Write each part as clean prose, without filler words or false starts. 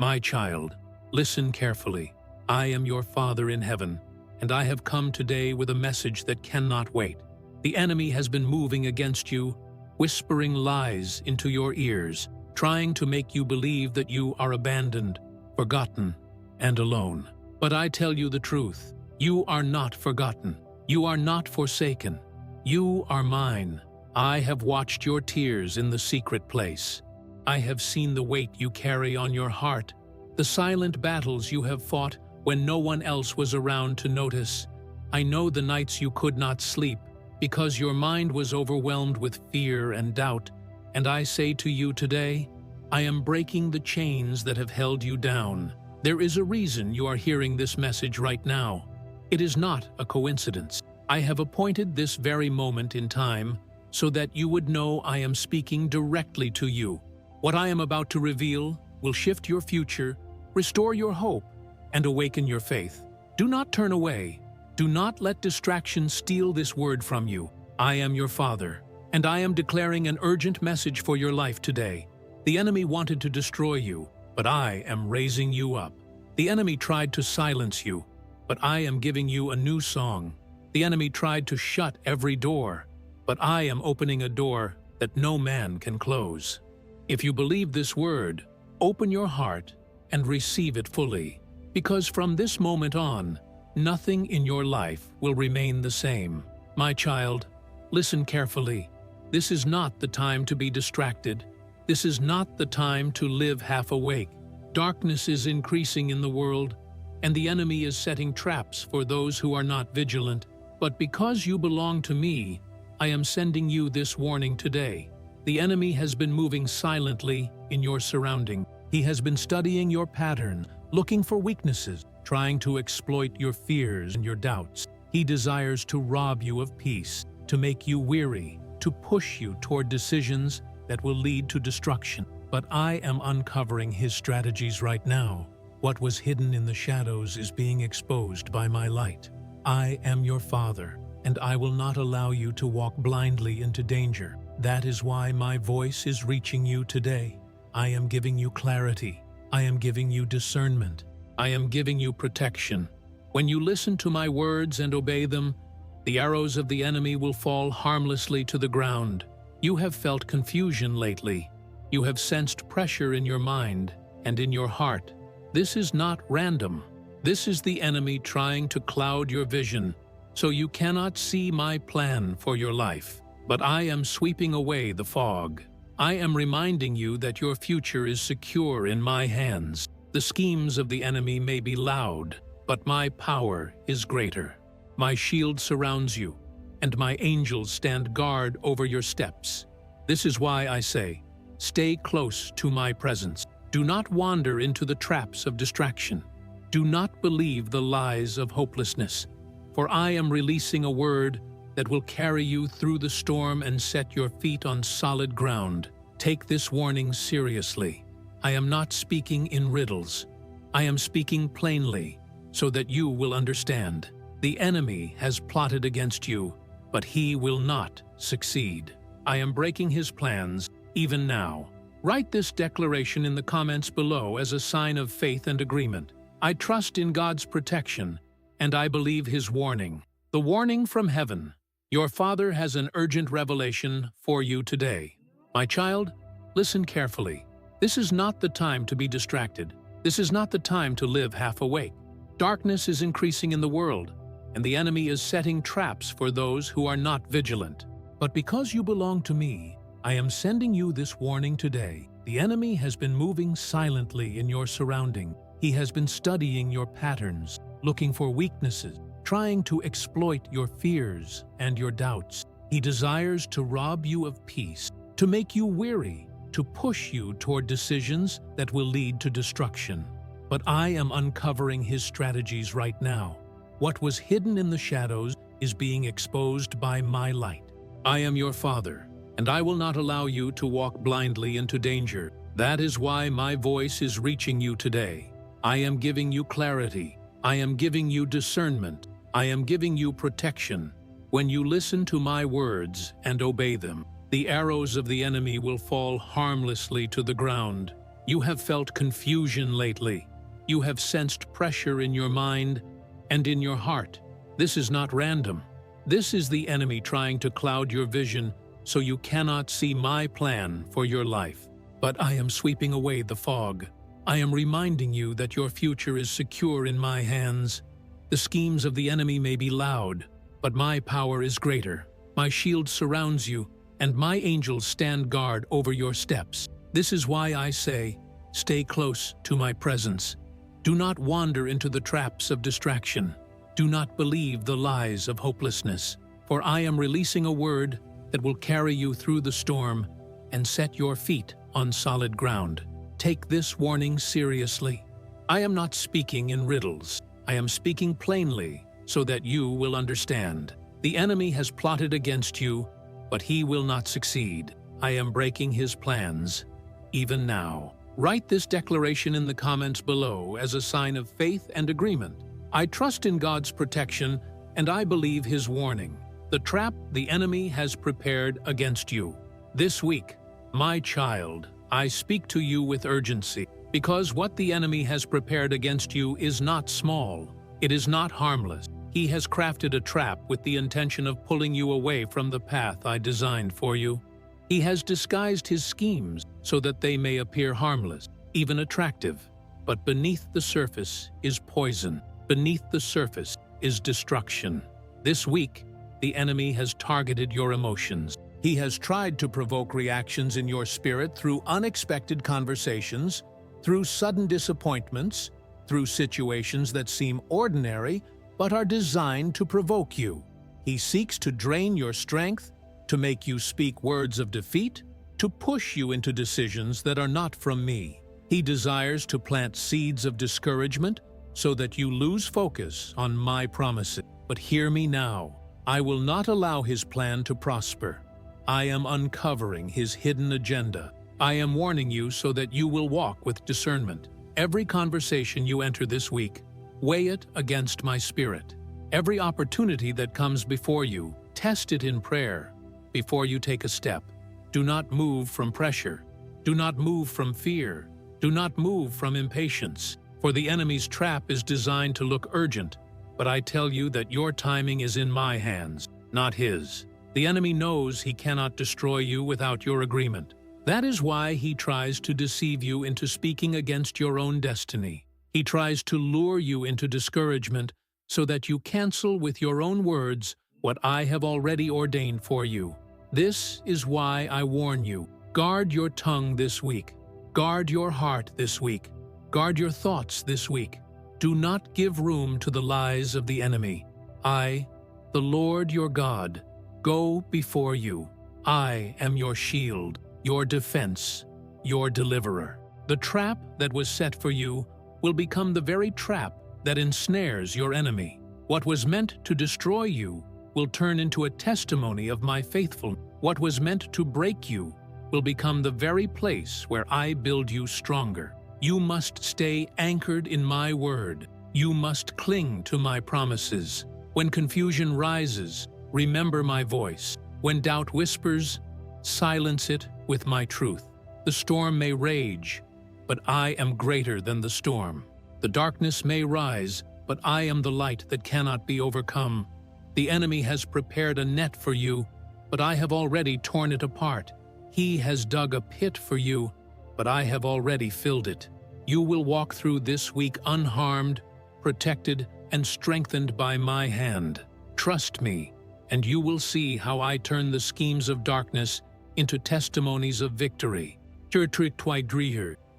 My child, listen carefully. I am your Father in heaven, and I have come today with a message that cannot wait. The enemy has been moving against you, whispering lies into your ears, trying to make you believe that you are abandoned, forgotten, and alone. But I tell you the truth. You are not forgotten. You are not forsaken. You are mine. I have watched your tears in the secret place. I have seen the weight you carry on your heart, the silent battles you have fought when no one else was around to notice. I know the nights you could not sleep because your mind was overwhelmed with fear and doubt, and I say to you today, I am breaking the chains that have held you down. There is a reason you are hearing this message right now. It is not a coincidence. I have appointed this very moment in time so that you would know I am speaking directly to you. What I am about to reveal will shift your future, restore your hope, and awaken your faith. Do not turn away. Do not let distraction steal this word from you. I am your Father, and I am declaring an urgent message for your life today. The enemy wanted to destroy you, but I am raising you up. The enemy tried to silence you, but I am giving you a new song. The enemy tried to shut every door, but I am opening a door that no man can close. If you believe this word, open your heart and receive it fully, because from this moment on, nothing in your life will remain the same. My child, listen carefully. This is not the time to be distracted. This is not the time to live half awake. Darkness is increasing in the world, and the enemy is setting traps for those who are not vigilant. But because you belong to me, I am sending you this warning today. The enemy has been moving silently in your surrounding. He has been studying your pattern, looking for weaknesses, trying to exploit your fears and your doubts. He desires to rob you of peace, to make you weary, to push you toward decisions that will lead to destruction. But I am uncovering his strategies right now. What was hidden in the shadows is being exposed by my light. I am your Father, and I will not allow you to walk blindly into danger. That is why my voice is reaching you today. I am giving you clarity. I am giving you discernment. I am giving you protection. When you listen to my words and obey them, the arrows of the enemy will fall harmlessly to the ground. You have felt confusion lately. You have sensed pressure in your mind and in your heart. This is not random. This is the enemy trying to cloud your vision, so you cannot see my plan for your life. But I am sweeping away the fog. I am reminding you that your future is secure in my hands. The schemes of the enemy may be loud, but my power is greater. My shield surrounds you, and my angels stand guard over your steps. This is why I say, stay close to my presence. Do not wander into the traps of distraction. Do not believe the lies of hopelessness, for I am releasing a word that will carry you through the storm and set your feet on solid ground. Take this warning seriously. I am not speaking in riddles. I am speaking plainly, so that you will understand. The enemy has plotted against you, but he will not succeed. I am breaking his plans, even now. Write this declaration in the comments below as a sign of faith and agreement. I trust in God's protection, and I believe his warning. The warning from heaven. Your Father has an urgent revelation for you today. My child, listen carefully. This is not the time to be distracted. This is not the time to live half awake. Darkness is increasing in the world, and the enemy is setting traps for those who are not vigilant. But because you belong to me, I am sending you this warning today. The enemy has been moving silently in your surrounding. He has been studying your patterns, looking for weaknesses, trying to exploit your fears and your doubts. He desires to rob you of peace, to make you weary, to push you toward decisions that will lead to destruction. But I am uncovering his strategies right now. What was hidden in the shadows is being exposed by my light. I am your Father, and I will not allow you to walk blindly into danger. That is why my voice is reaching you today. I am giving you clarity. I am giving you discernment. I am giving you protection. When you listen to my words and obey them, the arrows of the enemy will fall harmlessly to the ground. You have felt confusion lately. You have sensed pressure in your mind and in your heart. This is not random. This is the enemy trying to cloud your vision so you cannot see my plan for your life. But I am sweeping away the fog. I am reminding you that your future is secure in my hands. The schemes of the enemy may be loud, but my power is greater. My shield surrounds you, and my angels stand guard over your steps. This is why I say, stay close to my presence. Do not wander into the traps of distraction. Do not believe the lies of hopelessness, for I am releasing a word that will carry you through the storm and set your feet on solid ground. Take this warning seriously. I am not speaking in riddles. I am speaking plainly so that you will understand. The enemy has plotted against you, but he will not succeed. I am breaking his plans, even now. Write this declaration in the comments below as a sign of faith and agreement. I trust in God's protection, and I believe his warning. The trap the enemy has prepared against you. This week, my child, I speak to you with urgency, because what the enemy has prepared against you is not small. It is not harmless. He has crafted a trap with the intention of pulling you away from the path I designed for you. He has disguised his schemes so that they may appear harmless, even attractive. But beneath the surface is poison. Beneath the surface is destruction. This week, the enemy has targeted your emotions. He has tried to provoke reactions in your spirit through unexpected conversations, through sudden disappointments, through situations that seem ordinary but are designed to provoke you. He seeks to drain your strength, to make you speak words of defeat, to push you into decisions that are not from me. He desires to plant seeds of discouragement so that you lose focus on my promises. But hear me now. I will not allow his plan to prosper. I am uncovering his hidden agenda. I am warning you so that you will walk with discernment. Every conversation you enter this week, weigh it against my spirit. Every opportunity that comes before you, test it in prayer. Before you take a step, do not move from pressure. Do not move from fear. Do not move from impatience. For the enemy's trap is designed to look urgent, but I tell you that your timing is in my hands, not his. The enemy knows he cannot destroy you without your agreement. That is why he tries to deceive you into speaking against your own destiny. He tries to lure you into discouragement so that you cancel with your own words what I have already ordained for you. This is why I warn you. Guard your tongue this week. Guard your heart this week. Guard your thoughts this week. Do not give room to the lies of the enemy. I, the Lord your God, go before you. I am your shield, your defense, your deliverer. The trap that was set for you will become the very trap that ensnares your enemy. What was meant to destroy you will turn into a testimony of my faithfulness. What was meant to break you will become the very place where I build you stronger. You must stay anchored in my word. You must cling to my promises. When confusion rises, remember my voice. When doubt whispers, silence it with my truth. The storm may rage, but I am greater than the storm. The darkness may rise, but I am the light that cannot be overcome. The enemy has prepared a net for you, but I have already torn it apart. He has dug a pit for you, but I have already filled it. You will walk through this week unharmed, protected, and strengthened by my hand. Trust me, and you will see how I turn the schemes of darkness into testimonies of victory.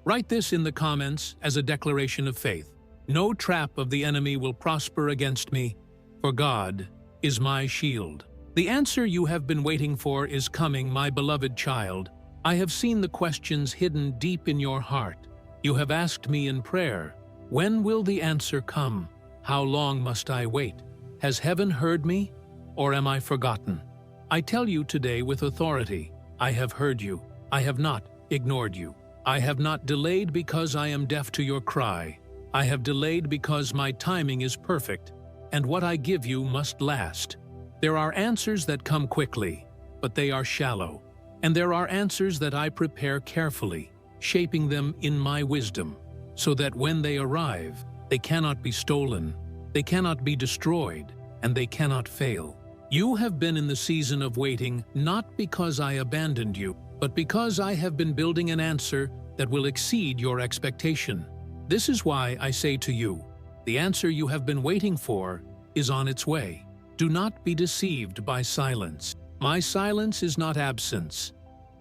Write this in the comments as a declaration of faith. No trap of the enemy will prosper against me, for God is my shield. The answer you have been waiting for is coming, my beloved child. I have seen the questions hidden deep in your heart. You have asked me in prayer, when will the answer come? How long must I wait? Has heaven heard me, or am I forgotten? I tell you today with authority, I have heard you. I have not ignored you. I have not delayed because I am deaf to your cry. I have delayed because my timing is perfect, and what I give you must last. There are answers that come quickly, but they are shallow. And there are answers that I prepare carefully, shaping them in my wisdom, so that when they arrive, they cannot be stolen, they cannot be destroyed, and they cannot fail. You have been in the season of waiting not because I abandoned you, but because I have been building an answer that will exceed your expectation. This is why I say to you, the answer you have been waiting for is on its way. Do not be deceived by silence. My silence is not absence.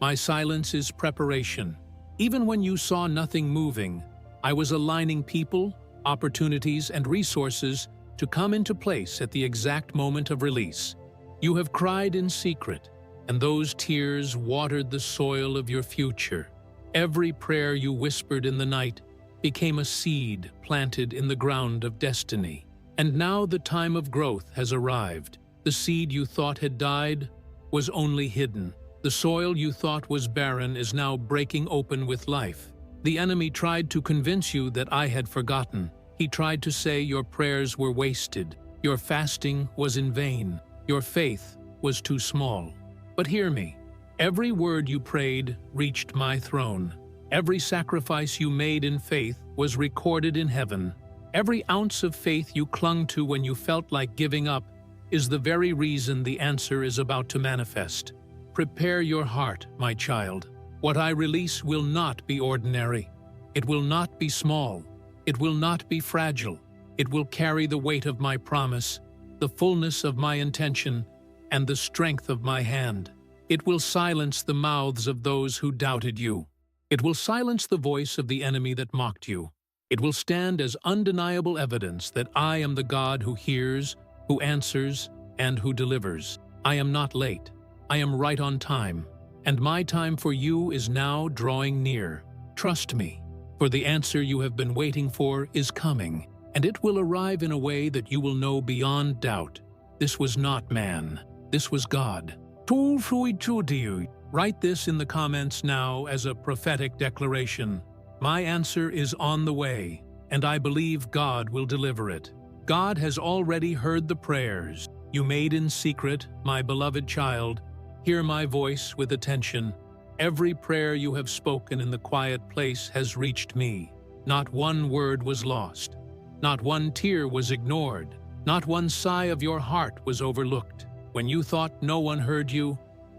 My silence is preparation. Even when you saw nothing moving, I was aligning people, opportunities, and resources to come into place at the exact moment of release. You have cried in secret, and those tears watered the soil of your future. Every prayer you whispered in the night became a seed planted in the ground of destiny. And now the time of growth has arrived. The seed you thought had died was only hidden. The soil you thought was barren is now breaking open with life. The enemy tried to convince you that I had forgotten. He tried to say your prayers were wasted, your fasting was in vain, your faith was too small. But hear me. Every word you prayed reached my throne. Every sacrifice you made in faith was recorded in heaven. Every ounce of faith you clung to when you felt like giving up is the very reason the answer is about to manifest. Prepare your heart, my child. What I release will not be ordinary. It will not be small. It will not be fragile. It will carry the weight of my promise, the fullness of my intention, and the strength of my hand. It will silence the mouths of those who doubted you. It will silence the voice of the enemy that mocked you. It will stand as undeniable evidence that I am the God who hears, who answers, and who delivers. I am not late. I am right on time. And my time for you is now drawing near. Trust me, for the answer you have been waiting for is coming, and it will arrive in a way that you will know beyond doubt. This was not man. This was God. Write this in the comments now as a prophetic declaration. My answer is on the way, and I believe God will deliver it. God has already heard the prayers you made in secret, my beloved child. Hear my voice with attention. Every prayer you have spoken in the quiet place has reached me. Not one word was lost. Not one tear was ignored. Not one sigh of your heart was overlooked. When you thought no one heard you,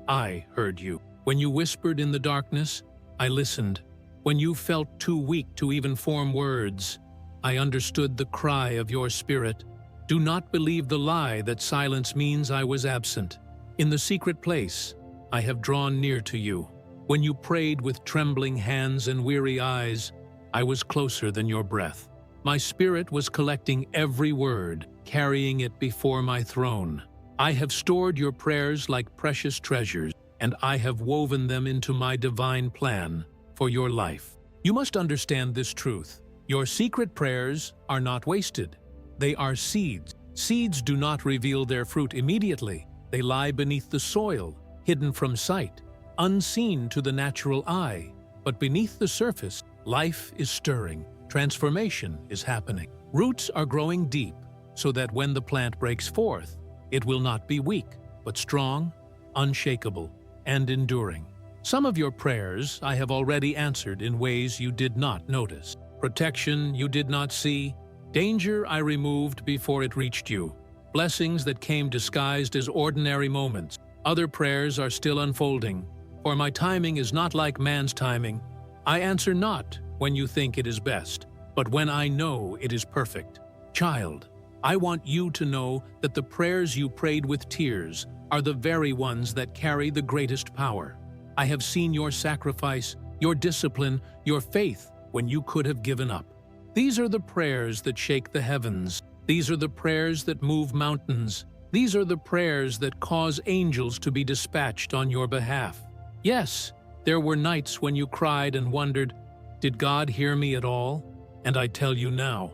I heard you. When you whispered in the darkness, I listened. When you felt too weak to even form words, I understood the cry of your spirit. Do not believe the lie that silence means I was absent. In the secret place, I have drawn near to you. When you prayed with trembling hands and weary eyes, I was closer than your breath. My spirit was collecting every word, carrying it before my throne. I have stored your prayers like precious treasures, and I have woven them into my divine plan for your life. You must understand this truth. Your secret prayers are not wasted. They are seeds. Seeds do not reveal their fruit immediately. They lie beneath the soil, hidden from sight, unseen to the natural eye. But beneath the surface, life is stirring. Transformation is happening. Roots are growing deep, so that when the plant breaks forth, it will not be weak, but strong, unshakable, and enduring. Some of your prayers I have already answered in ways you did not notice. Protection you did not see. Danger I removed before it reached you. Blessings that came disguised as ordinary moments. Other prayers are still unfolding, for my timing is not like man's timing. I answer not when you think it is best, but when I know it is perfect. Child, I want you to know that the prayers you prayed with tears are the very ones that carry the greatest power. I have seen your sacrifice, your discipline, your faith when you could have given up. These are the prayers that shake the heavens. These are the prayers that move mountains. These are the prayers that cause angels to be dispatched on your behalf. Yes, there were nights when you cried and wondered, did God hear me at all? And I tell you now,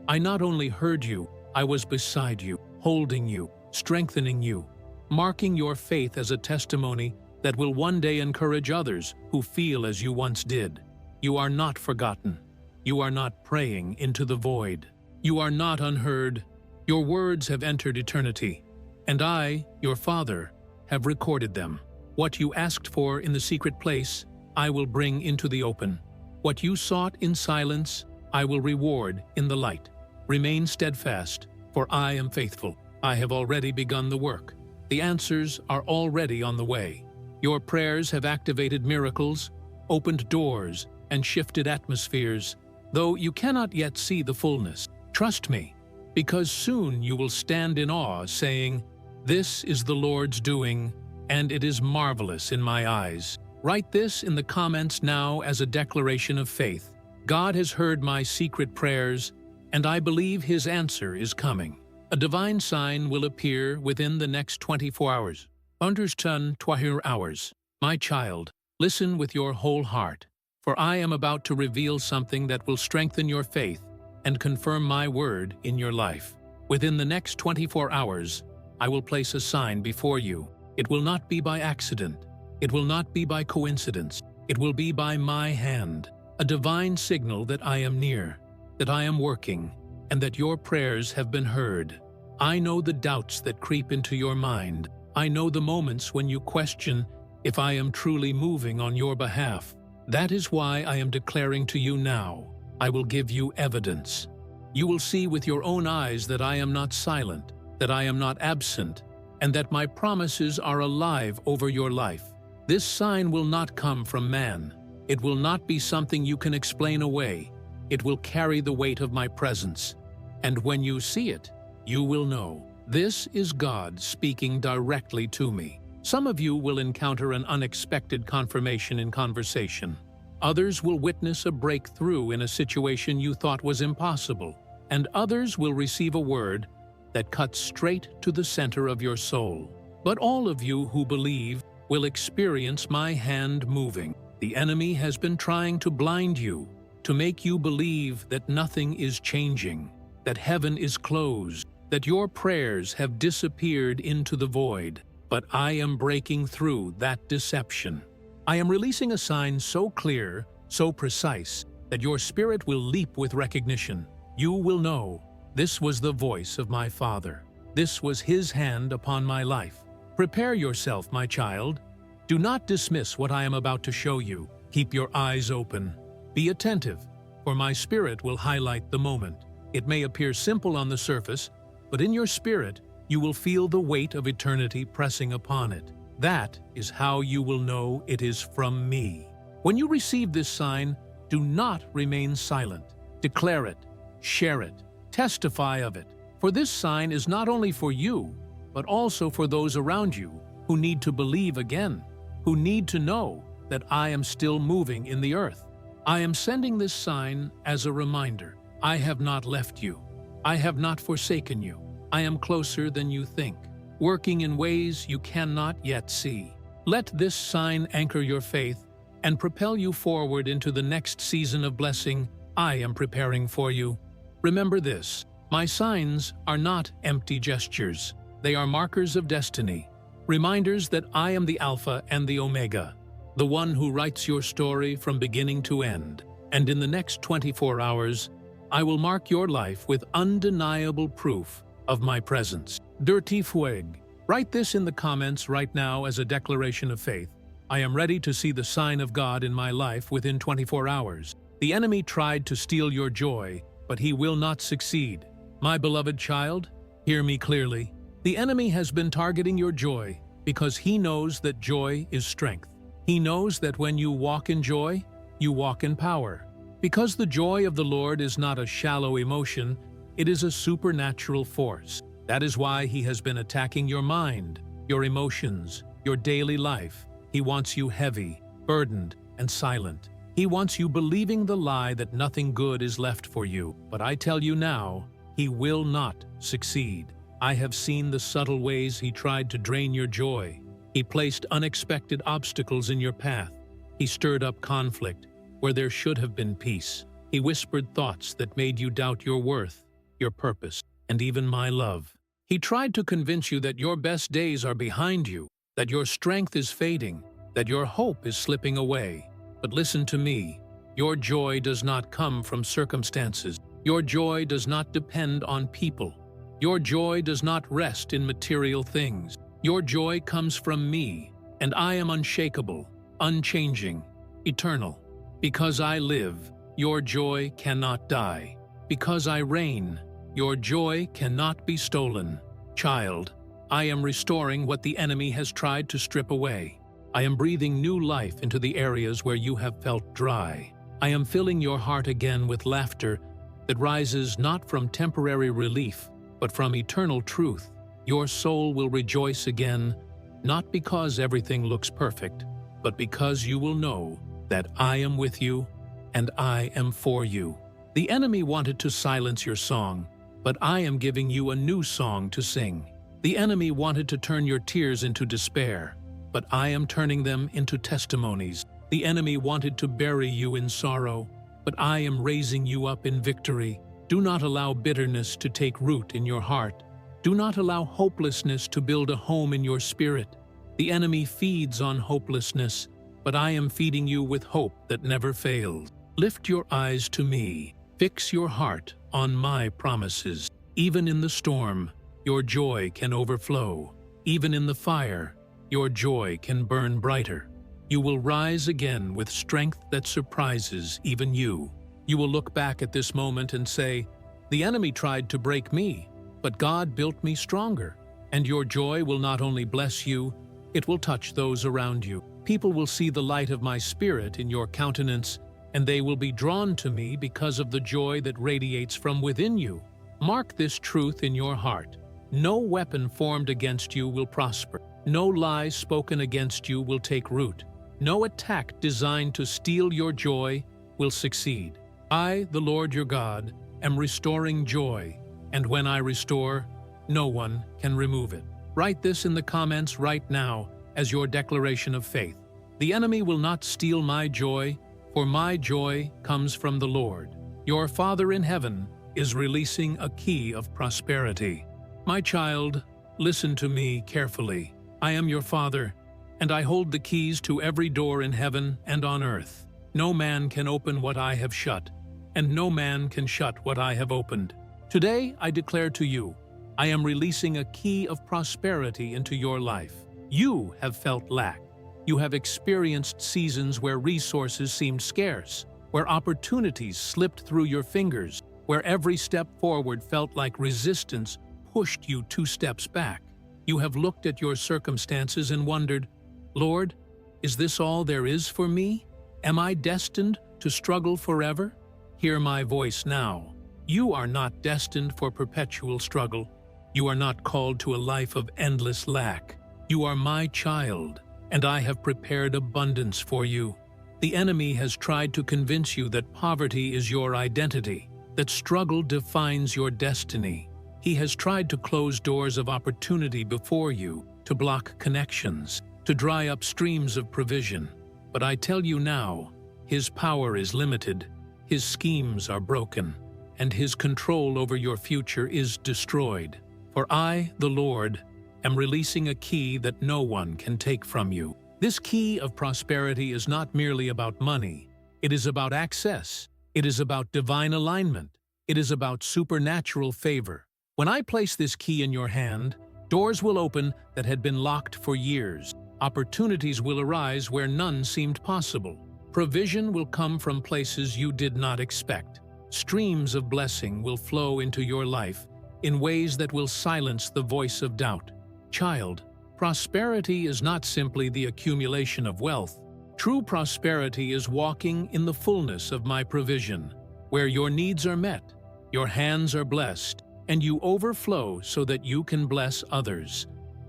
I not only heard you, I was beside you, holding you, strengthening you, marking your faith as a testimony that will one day encourage others who feel as you once did. You are not forgotten. You are not praying into the void. You are not unheard. Your words have entered eternity, and I, your Father, have recorded them. What you asked for in the secret place, I will bring into the open. What you sought in silence, I will reward in the light. Remain steadfast, for I am faithful. I have already begun the work. The answers are already on the way. Your prayers have activated miracles, opened doors, and shifted atmospheres, though you cannot yet see the fullness. Trust me, because soon you will stand in awe, saying, "This is the Lord's doing, and it is marvelous in my eyes." Write this in the comments now as a declaration of faith. God has heard my secret prayers, and I believe His answer is coming. A divine sign will appear within the next 24 hours. Understand 24 hours. My child, listen with your whole heart, for I am about to reveal something that will strengthen your faith and confirm my word in your life. Within the next 24 hours, I will place a sign before you. It will not be by accident. It will not be by coincidence. It will be by my hand, a divine signal that I am near, that I am working, and that your prayers have been heard. I know the doubts that creep into your mind. I know the moments when you question if I am truly moving on your behalf. That is why I am declaring to you now, I will give you evidence. You will see with your own eyes that I am not silent, that I am not absent, and that my promises are alive over your life. This sign will not come from man. It will not be something you can explain away. It will carry the weight of my presence. And when you see it, you will know. This is God speaking directly to me. Some of you will encounter an unexpected confirmation in conversation. Others will witness a breakthrough in a situation you thought was impossible. And others will receive a word that cuts straight to the center of your soul. But all of you who believe will experience my hand moving. The enemy has been trying to blind you, to make you believe that nothing is changing, that heaven is closed, that your prayers have disappeared into the void. But I am breaking through that deception. I am releasing a sign so clear, so precise, that your spirit will leap with recognition. You will know, this was the voice of my Father. This was His hand upon my life. Prepare yourself, my child. Do not dismiss what I am about to show you. Keep your eyes open. Be attentive, for my spirit will highlight the moment. It may appear simple on the surface, but in your spirit, you will feel the weight of eternity pressing upon it. That is how you will know it is from me. When you receive this sign, do not remain silent. Declare it, share it, testify of it. For this sign is not only for you, but also for those around you who need to believe again, who need to know that I am still moving in the earth. I am sending this sign as a reminder. I have not left you. I have not forsaken you. I am closer than you think, working in ways you cannot yet see. Let this sign anchor your faith and propel you forward into the next season of blessing I am preparing for you. Remember this, my signs are not empty gestures. They are markers of destiny, reminders that I am the Alpha and the Omega, the one who writes your story from beginning to end. And in the next 24 hours, I will mark your life with undeniable proof of my presence. Dirty Fueg. Write this in the comments right now as a declaration of faith. I am ready to see the sign of God in my life within 24 hours. The enemy tried to steal your joy, but he will not succeed. My beloved child, hear me clearly. The enemy has been targeting your joy because he knows that joy is strength. He knows that when you walk in joy, you walk in power. Because the joy of the Lord is not a shallow emotion, it is a supernatural force. That is why he has been attacking your mind, your emotions, your daily life. He wants you heavy, burdened, and silent. He wants you believing the lie that nothing good is left for you. But I tell you now, he will not succeed. I have seen the subtle ways he tried to drain your joy. He placed unexpected obstacles in your path. He stirred up conflict where there should have been peace. He whispered thoughts that made you doubt your worth, your purpose, and even my love. He tried to convince you that your best days are behind you, that your strength is fading, that your hope is slipping away. But listen to me. Your joy does not come from circumstances. Your joy does not depend on people. Your joy does not rest in material things. Your joy comes from me, and I am unshakable, unchanging, eternal. Because I live, your joy cannot die. Because I reign, your joy cannot be stolen. Child, I am restoring what the enemy has tried to strip away. I am breathing new life into the areas where you have felt dry. I am filling your heart again with laughter that rises not from temporary relief, but from eternal truth. Your soul will rejoice again, not because everything looks perfect, but because you will know that I am with you and I am for you. The enemy wanted to silence your song, but I am giving you a new song to sing. The enemy wanted to turn your tears into despair, but I am turning them into testimonies. The enemy wanted to bury you in sorrow, but I am raising you up in victory. Do not allow bitterness to take root in your heart. Do not allow hopelessness to build a home in your spirit. The enemy feeds on hopelessness, but I am feeding you with hope that never fails. Lift your eyes to me. Fix your heart on my promises. Even in the storm, your joy can overflow. Even in the fire, your joy can burn brighter. You will rise again with strength that surprises even you. You will look back at this moment and say, "The enemy tried to break me, but God built me stronger." And your joy will not only bless you, it will touch those around you. People will see the light of my spirit in your countenance, and they will be drawn to me because of the joy that radiates from within you. Mark this truth in your heart. No weapon formed against you will prosper. No lie spoken against you will take root. No attack designed to steal your joy will succeed. I, the Lord your God, am restoring joy, and when I restore, no one can remove it. Write this in the comments right now as your declaration of faith. The enemy will not steal my joy, for my joy comes from the Lord. Your Father in heaven is releasing a key of prosperity. My child, listen to me carefully. I am your Father, and I hold the keys to every door in heaven and on earth. No man can open what I have shut, and no man can shut what I have opened. Today I declare to you, I am releasing a key of prosperity into your life. You have felt lack. You have experienced seasons where resources seemed scarce, where opportunities slipped through your fingers, where every step forward felt like resistance pushed you 2 steps back. You have looked at your circumstances and wondered, "Lord, is this all there is for me? Am I destined to struggle forever?" Hear my voice now. You are not destined for perpetual struggle. You are not called to a life of endless lack. You are my child, and I have prepared abundance for you. The enemy has tried to convince you that poverty is your identity, that struggle defines your destiny. He has tried to close doors of opportunity before you, to block connections, to dry up streams of provision. But I tell you now, his power is limited, his schemes are broken, and his control over your future is destroyed. For I, the Lord, am releasing a key that no one can take from you. This key of prosperity is not merely about money. It is about access. It is about divine alignment. It is about supernatural favor. When I place this key in your hand, doors will open that had been locked for years. Opportunities will arise where none seemed possible. Provision will come from places you did not expect. Streams of blessing will flow into your life in ways that will silence the voice of doubt. Child, prosperity is not simply the accumulation of wealth. True prosperity is walking in the fullness of my provision, where your needs are met, your hands are blessed, and you overflow so that you can bless others.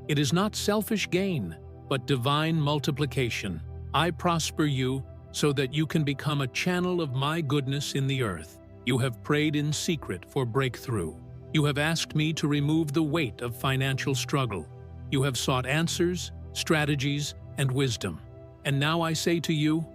It is not selfish gain, but divine multiplication. I prosper you so that you can become a channel of my goodness in the earth. You have prayed in secret for breakthrough. You have asked me to remove the weight of financial struggle. You have sought answers, strategies, and wisdom. And now I say to you,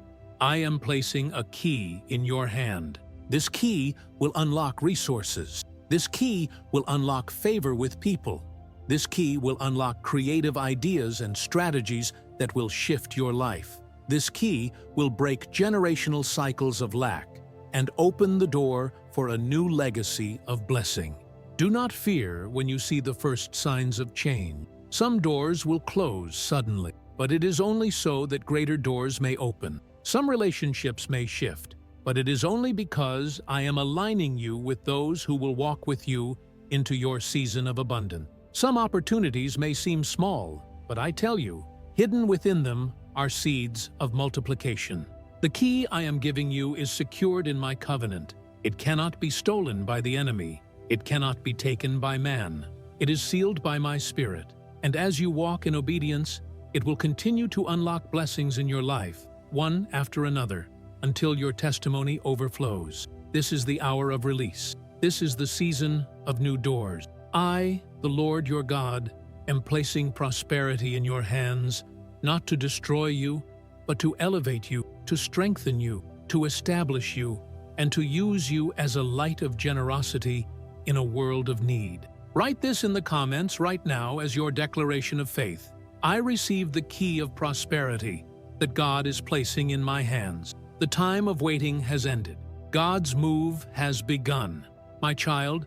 I am placing a key in your hand. This key will unlock resources. This key will unlock favor with people. This key will unlock creative ideas and strategies that will shift your life. This key will break generational cycles of lack and open the door for a new legacy of blessing. Do not fear when you see the first signs of change. Some doors will close suddenly, but it is only so that greater doors may open. Some relationships may shift, but it is only because I am aligning you with those who will walk with you into your season of abundance. Some opportunities may seem small, but I tell you, hidden within them are seeds of multiplication. The key I am giving you is secured in my covenant. It cannot be stolen by the enemy. It cannot be taken by man. It is sealed by my Spirit. And as you walk in obedience, it will continue to unlock blessings in your life, one after another, until your testimony overflows. This is the hour of release. This is the season of new doors. I, the Lord your God, am placing prosperity in your hands, not to destroy you, but to elevate you, to strengthen you, to establish you, and to use you as a light of generosity in a world of need. Write this in the comments right now as your declaration of faith. I receive the key of prosperity that God is placing in my hands. The time of waiting has ended. God's move has begun. My child,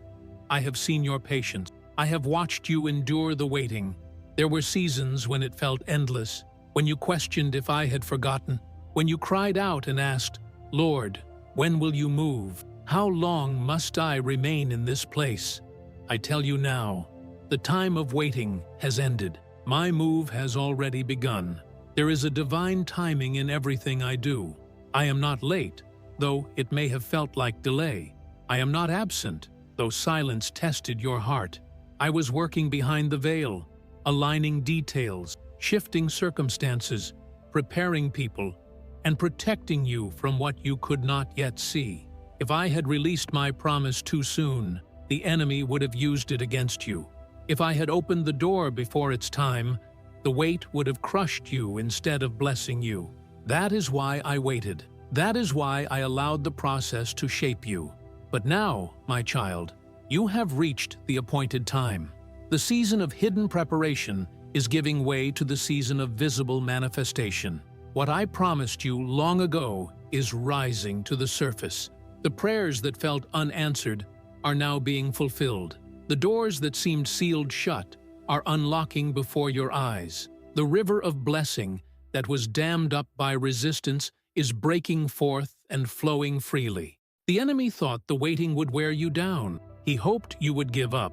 I have seen your patience. I have watched you endure the waiting. There were seasons when it felt endless, when you questioned if I had forgotten, when you cried out and asked, Lord, when will you move? How long must I remain in this place? I tell you now, the time of waiting has ended. My move has already begun. There is a divine timing in everything I do. I am not late, though it may have felt like delay. I am not absent, though silence tested your heart. I was working behind the veil, aligning details, shifting circumstances, preparing people, and protecting you from what you could not yet see. If I had released my promise too soon, the enemy would have used it against you. If I had opened the door before its time, the weight would have crushed you instead of blessing you. That is why I waited. That is why I allowed the process to shape you. But now, my child, you have reached the appointed time. The season of hidden preparation is giving way to the season of visible manifestation. What I promised you long ago is rising to the surface. The prayers that felt unanswered are now being fulfilled. The doors that seemed sealed shut are unlocking before your eyes. The river of blessing that was dammed up by resistance is breaking forth and flowing freely. The enemy thought the waiting would wear you down. He hoped you would give up.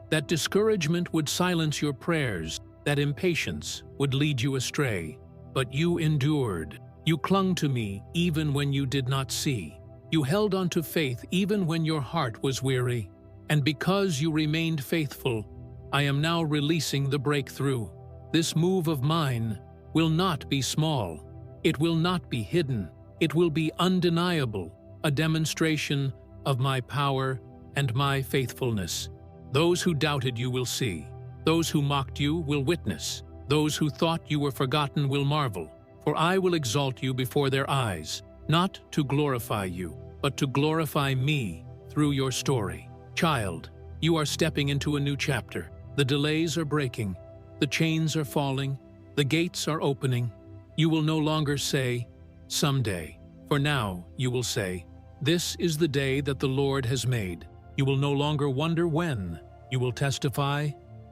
That discouragement would silence your prayers. That impatience would lead you astray. But you endured. You clung to me even when you did not see. You held on to faith even when your heart was weary. And because you remained faithful, I am now releasing the breakthrough. This move of mine will not be small. It will not be hidden. It will be undeniable, a demonstration of my power and my faithfulness. Those who doubted you will see. Those who mocked you will witness. Those who thought you were forgotten will marvel. For I will exalt you before their eyes, not to glorify you, but to glorify me through your story. Child, you are stepping into a new chapter. The delays are breaking. The chains are falling. The gates are opening. You will no longer say, someday. For now, you will say, this is the day that the Lord has made. You will no longer wonder when. You will testify,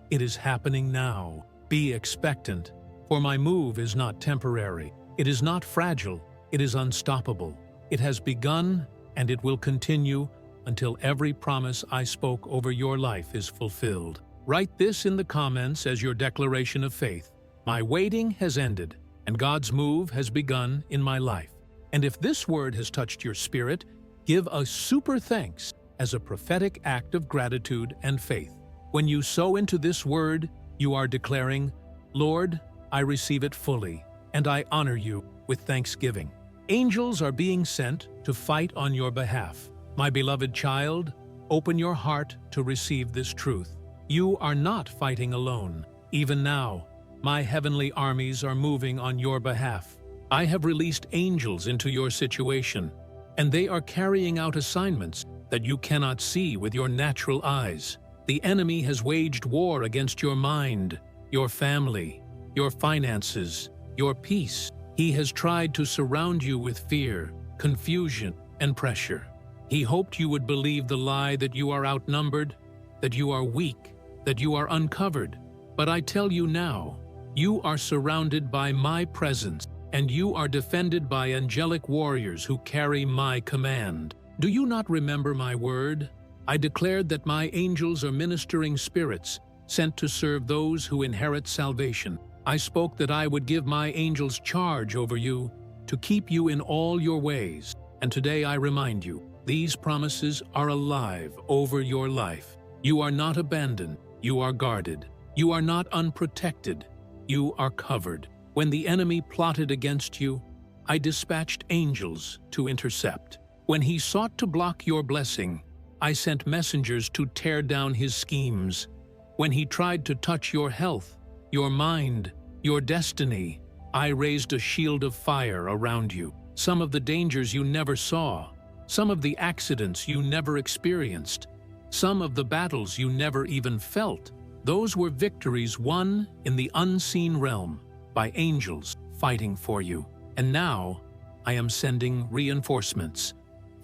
it is happening now. Be expectant, for my move is not temporary. It is not fragile. It is unstoppable. It has begun, and it will continue until every promise I spoke over your life is fulfilled. Write this in the comments as your declaration of faith. My waiting has ended, and God's move has begun in my life. And if this word has touched your spirit, give a super thanks as a prophetic act of gratitude and faith. When you sow into this word, you are declaring, Lord, I receive it fully, and I honor you with thanksgiving. Angels are being sent to fight on your behalf. My beloved child, open your heart to receive this truth. You are not fighting alone. Even now, my heavenly armies are moving on your behalf. I have released angels into your situation, and they are carrying out assignments that you cannot see with your natural eyes. The enemy has waged war against your mind, your family, your finances, your peace. He has tried to surround you with fear, confusion, and pressure. He hoped you would believe the lie that you are outnumbered, that you are weak, that you are uncovered. But I tell you now, you are surrounded by my presence. and you are defended by angelic warriors who carry my command. Do you not remember my word? I declared that my angels are ministering spirits sent to serve those who inherit salvation. I spoke that I would give my angels charge over you to keep you in all your ways. And today I remind you, these promises are alive over your life. You are not abandoned. You are guarded. You are not unprotected. You are covered. When the enemy plotted against you, I dispatched angels to intercept. When he sought to block your blessing, I sent messengers to tear down his schemes. When he tried to touch your health, your mind, your destiny, I raised a shield of fire around you. Some of the dangers you never saw, some of the accidents you never experienced, some of the battles you never even felt, those were victories won in the unseen realm by angels fighting for you. And now, I am sending reinforcements.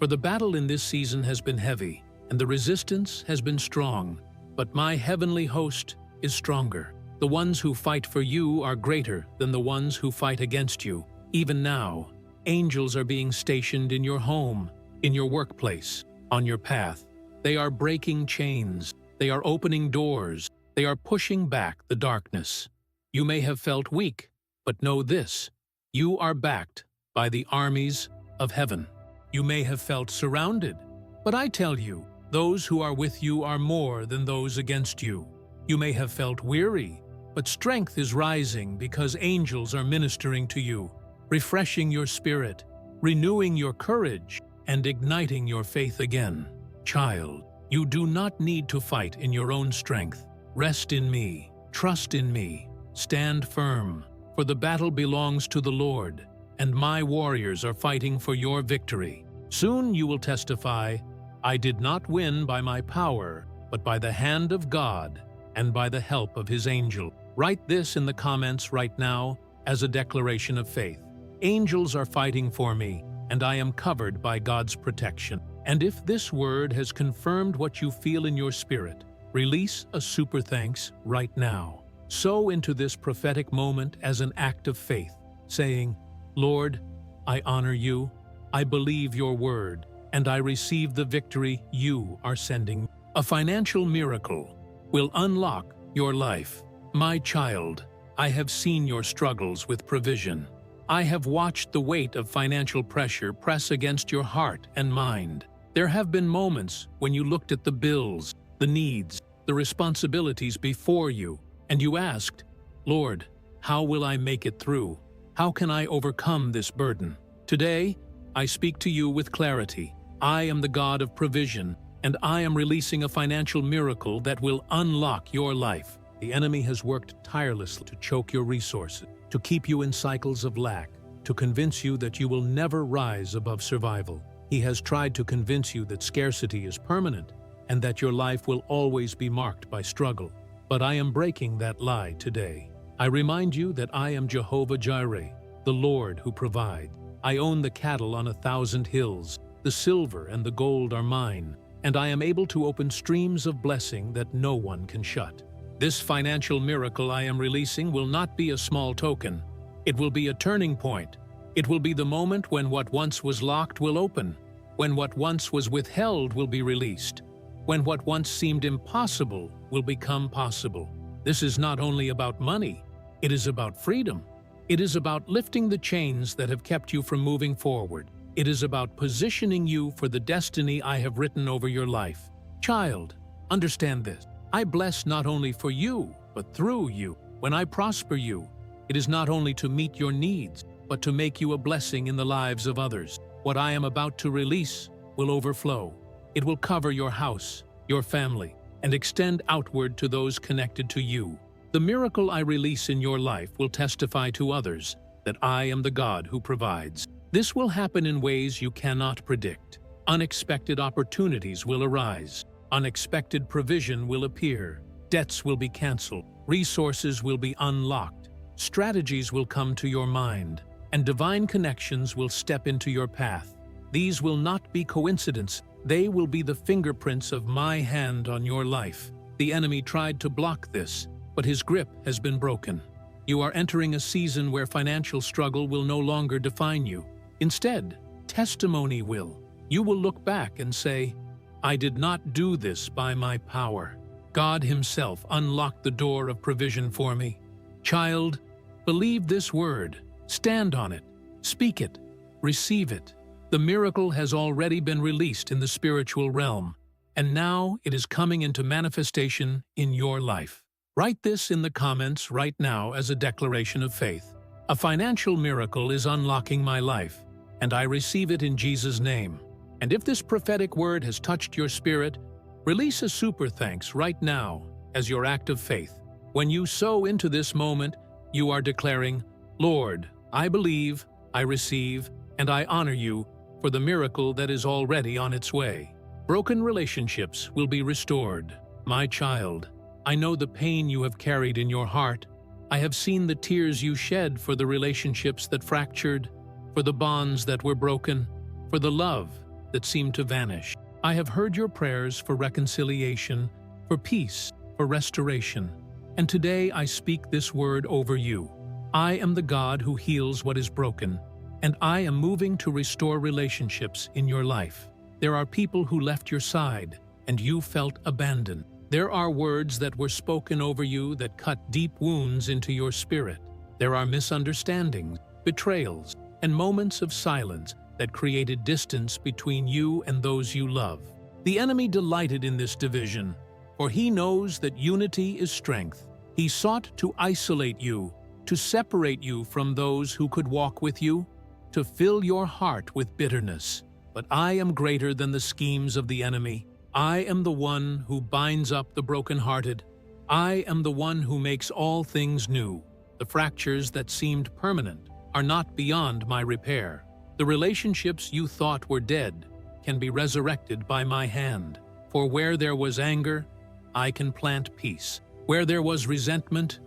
For the battle in this season has been heavy, and the resistance has been strong. But my heavenly host is stronger. The ones who fight for you are greater than the ones who fight against you. Even now, angels are being stationed in your home, in your workplace, on your path. They are breaking chains. They are opening doors. They are pushing back the darkness. You may have felt weak, but know this: you are backed by the armies of heaven. You may have felt surrounded, but I tell you, those who are with you are more than those against you. You may have felt weary, but strength is rising because angels are ministering to you, refreshing your spirit, renewing your courage, and igniting your faith again. Child, you do not need to fight in your own strength. Rest in me, trust in me, stand firm, for the battle belongs to the Lord, and my warriors are fighting for your victory. Soon you will testify, I did not win by my power, but by the hand of God and by the help of his angel. Write this in the comments right now as a declaration of faith. Angels are fighting for me, and I am covered by God's protection. And if this word has confirmed what you feel in your spirit, release a super thanks right now. Sow into this prophetic moment as an act of faith, saying, Lord, I honor you, I believe your word, and I receive the victory you are sending. A financial miracle will unlock your life. My child, I have seen your struggles with provision. I have watched the weight of financial pressure press against your heart and mind. There have been moments when you looked at the bills, the needs, the responsibilities before you, and you asked, Lord, how will I make it through? How can I overcome this burden? Today, I speak to you with clarity. I am the God of provision, and I am releasing a financial miracle that will unlock your life. The enemy has worked tirelessly to choke your resources, to keep you in cycles of lack, to convince you that you will never rise above survival. He has tried to convince you that scarcity is permanent and that your life will always be marked by struggle. But I am breaking that lie today. I remind you that I am Jehovah Jireh, the Lord who provides. I own the cattle on 1,000 hills. The silver and the gold are mine, and I am able to open streams of blessing that no one can shut. This financial miracle I am releasing will not be a small token. It will be a turning point. It will be the moment when what once was locked will open, when what once was withheld will be released, when what once seemed impossible will become possible. This is not only about money, it is about freedom. It is about lifting the chains that have kept you from moving forward. It is about positioning you for the destiny I have written over your life. Child, understand this. I bless not only for you, but through you. When I prosper you, it is not only to meet your needs, but to make you a blessing in the lives of others. What I am about to release will overflow. It will cover your house, your family, and extend outward to those connected to you. The miracle I release in your life will testify to others that I am the God who provides. This will happen in ways you cannot predict. Unexpected opportunities will arise. Unexpected provision will appear. Debts will be canceled. Resources will be unlocked. Strategies will come to your mind, and divine connections will step into your path. These will not be coincidence. They will be the fingerprints of my hand on your life. The enemy tried to block this, but his grip has been broken. You are entering a season where financial struggle will no longer define you. Instead, testimony will. You will look back and say, "I did not do this by my power. God Himself unlocked the door of provision for me." Child, believe this word, stand on it, speak it, receive it. The miracle has already been released in the spiritual realm, and now it is coming into manifestation in your life. Write this in the comments right now as a declaration of faith. A financial miracle is unlocking my life, and I receive it in Jesus' name. And if this prophetic word has touched your spirit, release a super thanks right now as your act of faith. When you sow into this moment, you are declaring, "Lord, I believe, I receive, and I honor you for the miracle that is already on its way." Broken relationships will be restored. My child, I know the pain you have carried in your heart. I have seen the tears you shed for the relationships that fractured, for the bonds that were broken, for the love that seemed to vanish. I have heard your prayers for reconciliation, for peace, for restoration. And today I speak this word over you. I am the God who heals what is broken, and I am moving to restore relationships in your life. There are people who left your side, and you felt abandoned. There are words that were spoken over you that cut deep wounds into your spirit. There are misunderstandings, betrayals, and moments of silence that created distance between you and those you love. The enemy delighted in this division, for he knows that unity is strength. He sought to isolate you, to separate you from those who could walk with you, to fill your heart with bitterness. But I am greater than the schemes of the enemy. I am the one who binds up the brokenhearted. I am the one who makes all things new. The fractures that seemed permanent are not beyond my repair. The relationships you thought were dead can be resurrected by my hand. For where there was anger, I can plant peace. Where there was resentment,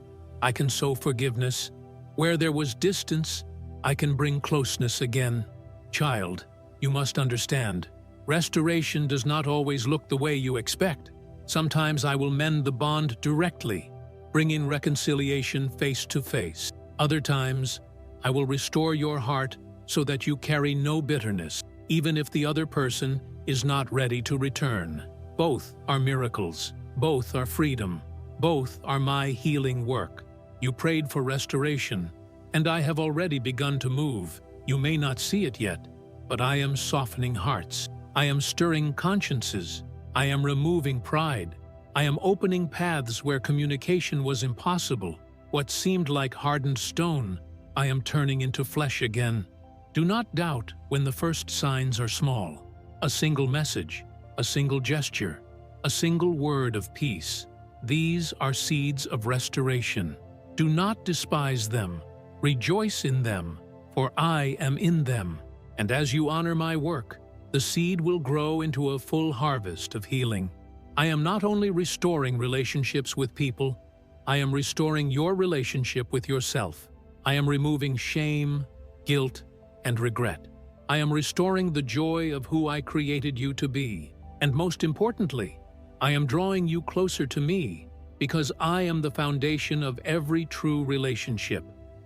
I can sow forgiveness. Where there was distance, I can bring closeness again. Child, you must understand, restoration does not always look the way you expect. Sometimes I will mend the bond directly, bring in reconciliation face to face. Other times, I will restore your heart so that you carry no bitterness, even if the other person is not ready to return. Both are miracles. Both are freedom. Both are my healing work. You prayed for restoration, and I have already begun to move. You may not see it yet, but I am softening hearts. I am stirring consciences. I am removing pride. I am opening paths where communication was impossible. What seemed like hardened stone, I am turning into flesh again. Do not doubt when the first signs are small. A single message, a single gesture, a single word of peace. These are seeds of restoration. Do not despise them. Rejoice in them, for I am in them. And as you honor my work, the seed will grow into a full harvest of healing. I am not only restoring relationships with people, I am restoring your relationship with yourself. I am removing shame, guilt, and regret. I am restoring the joy of who I created you to be. And most importantly, I am drawing you closer to me because I am the foundation of every true relationship.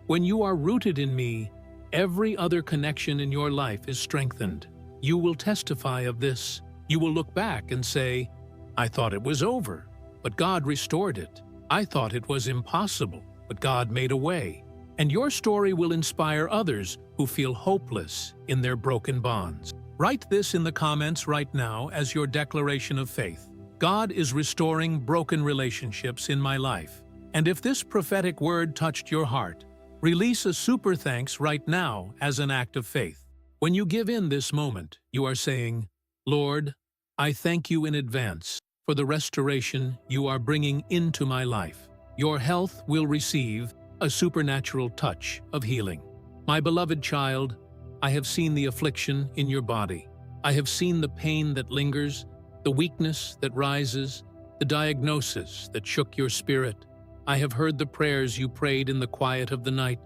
When you are rooted in me, every other connection in your life is strengthened. You will testify of this. You will look back and say, "I thought it was over, but God restored it. I thought it was impossible, but God made a way." And your story will inspire others who feel hopeless in their broken bonds. Write this in the comments right now as your declaration of faith. God is restoring broken relationships in my life. And if this prophetic word touched your heart, release a super thanks right now as an act of faith. When you give in this moment, you are saying, "Lord, I thank you in advance for the restoration you are bringing into my life. Your health will receive a supernatural touch of healing. My beloved child, I have seen the affliction in your body. I have seen the pain that lingers, the weakness that rises, the diagnosis that shook your spirit. I have heard the prayers you prayed in the quiet of the night,